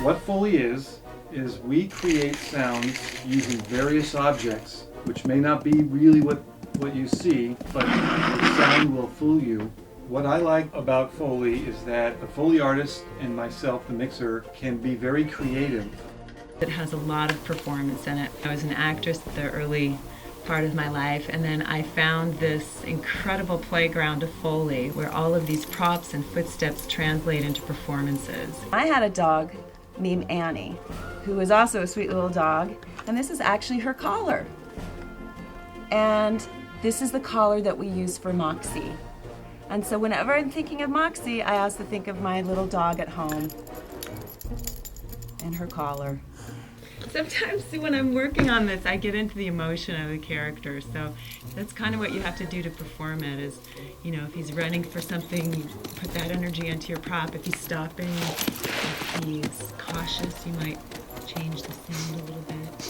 What Foley is we create sounds using various objects, which may not be really what you see, but the sound will fool you. What I like about Foley is that the Foley artist and myself, the mixer, can be very creative. It has a lot of performance in it. I was an actress the early part of my life, and then I found this incredible playground of Foley where all of these props and footsteps translate into performances. I had a dog named Annie, who was also a sweet little dog, and this is actually her collar. And this is the collar that we use for Moxie. And so whenever I'm thinking of Moxie, I also think of my little dog at home and her collar. Sometimes when I'm working on this, I get into the emotion of the character, so that's kind of what you have to do to perform it is, you know, if he's running for something, you put that energy into your prop. If he's stopping, if he's cautious, you might change the sound a little bit.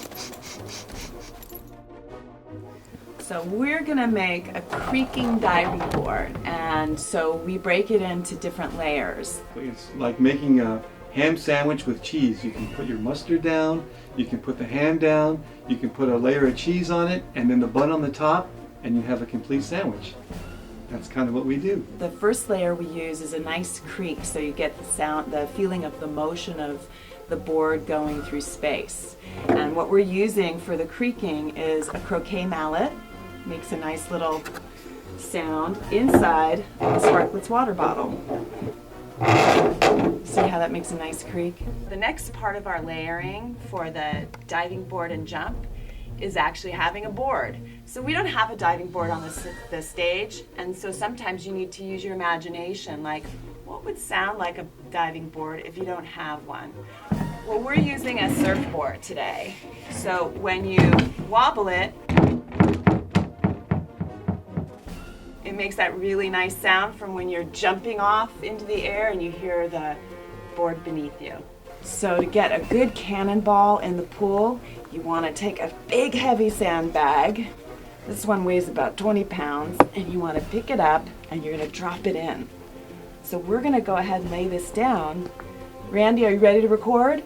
So we're gonna make a creaking diving board, and so we break it into different layers. It's like making a ham sandwich with cheese. You can put your mustard down, you can put the ham down, you can put a layer of cheese on it, and then the bun on the top, and you have a complete sandwich. That's kind of what we do. The first layer we use is a nice creak, so you get the sound, the feeling of the motion of the board going through space. And what we're using for the creaking is a croquet mallet. Makes a nice little sound inside a Sparkletts water bottle. See how that makes a nice creak? The next part of our layering for the diving board and jump is actually having a board. So we don't have a diving board on the stage, and so sometimes you need to use your imagination, like what would sound like a diving board if you don't have one? Well, we're using a surfboard today. So when you wobble it, it makes that really nice sound from when you're jumping off into the air and you hear the board beneath you. So to get a good cannonball in the pool, you want to take a big heavy sandbag. This one weighs about 20 pounds, and you want to pick it up and you're going to drop it in. So we're going to go ahead and lay this down. Randy, are you ready to record?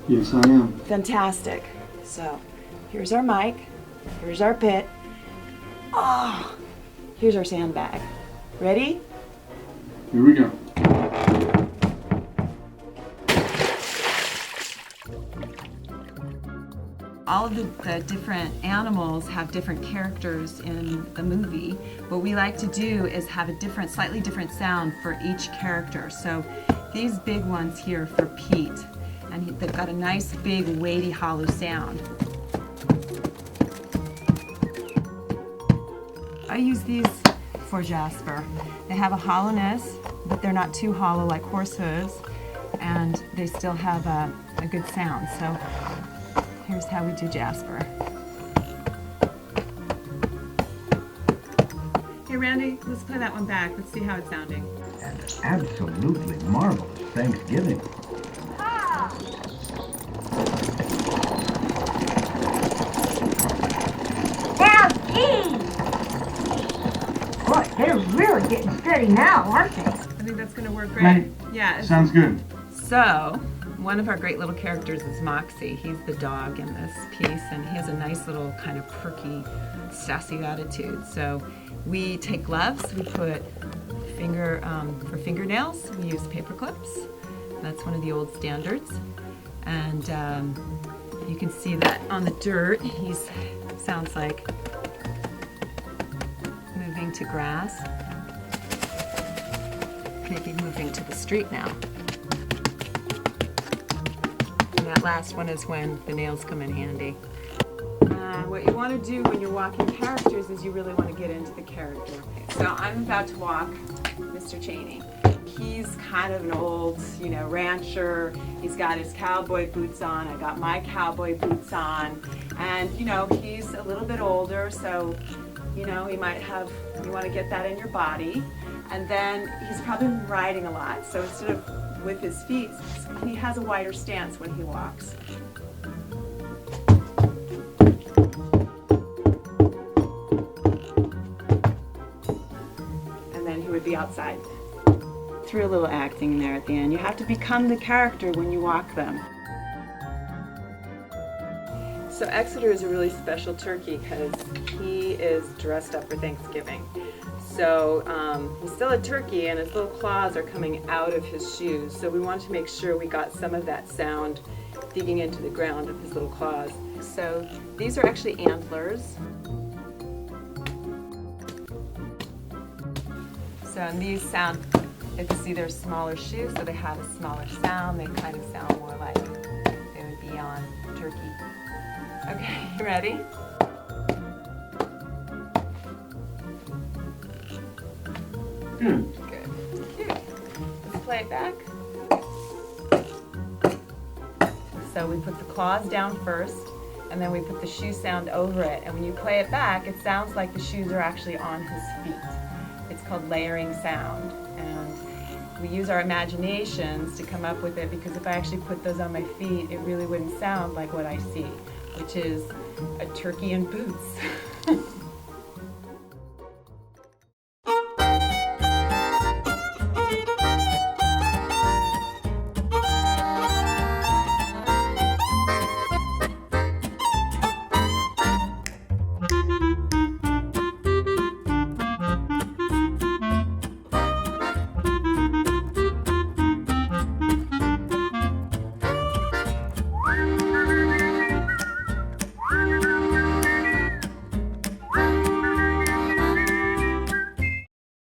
Yes, I am. Fantastic. So here's our mic, here's our pit. Oh! Here's our sandbag. Ready? Here we go. All of the different animals have different characters in the movie. What we like to do is have a slightly different sound for each character. So these big ones here for Pete, and they've got a nice big weighty hollow sound. I use these for Jasper. They have a hollowness, but they're not too hollow like horse hooves, and they still have a good sound. So here's how we do Jasper. Hey Randy, let's play that one back. Let's see how it's sounding. And absolutely marvelous Thanksgiving. Boy, they're really getting steady now, aren't they? I think that's going to work great. Right. Yeah. Sounds good. So, one of our great little characters is Moxie. He's the dog in this piece, and he has a nice little kind of perky, sassy attitude. So, we take gloves, we put for fingernails, we use paper clips. That's one of the old standards. And you can see that on the dirt, he sounds like moving to grass. Maybe moving to the street now. And that last one is when the nails come in handy. What you want to do when you're walking characters is you really want to get into the character. So I'm about to walk Mr. Cheney. He's kind of an old, rancher. He's got his cowboy boots on. I got my cowboy boots on. And, he's a little bit older, so, you might you want to get that in your body. And then he's probably been riding a lot, so instead of with his feet, he has a wider stance when he walks. And then he would be outside. through a little acting there at the end. You have to become the character when you walk them. So Exeter is a really special turkey because he is dressed up for Thanksgiving. So he's still a turkey and his little claws are coming out of his shoes. So we wanted to make sure we got some of that sound digging into the ground of his little claws. So these are actually antlers. So and these sound, you can see they're smaller shoes, so they have a smaller sound. They kind of sound more like they would be on turkey. Okay, you ready? Good. Cute. Let's play it back. So we put the claws down first, and then we put the shoe sound over it. And when you play it back, it sounds like the shoes are actually on his feet. It's called layering sound. And we use our imaginations to come up with it, because if I actually put those on my feet, it really wouldn't sound like what I see, which is a turkey in boots.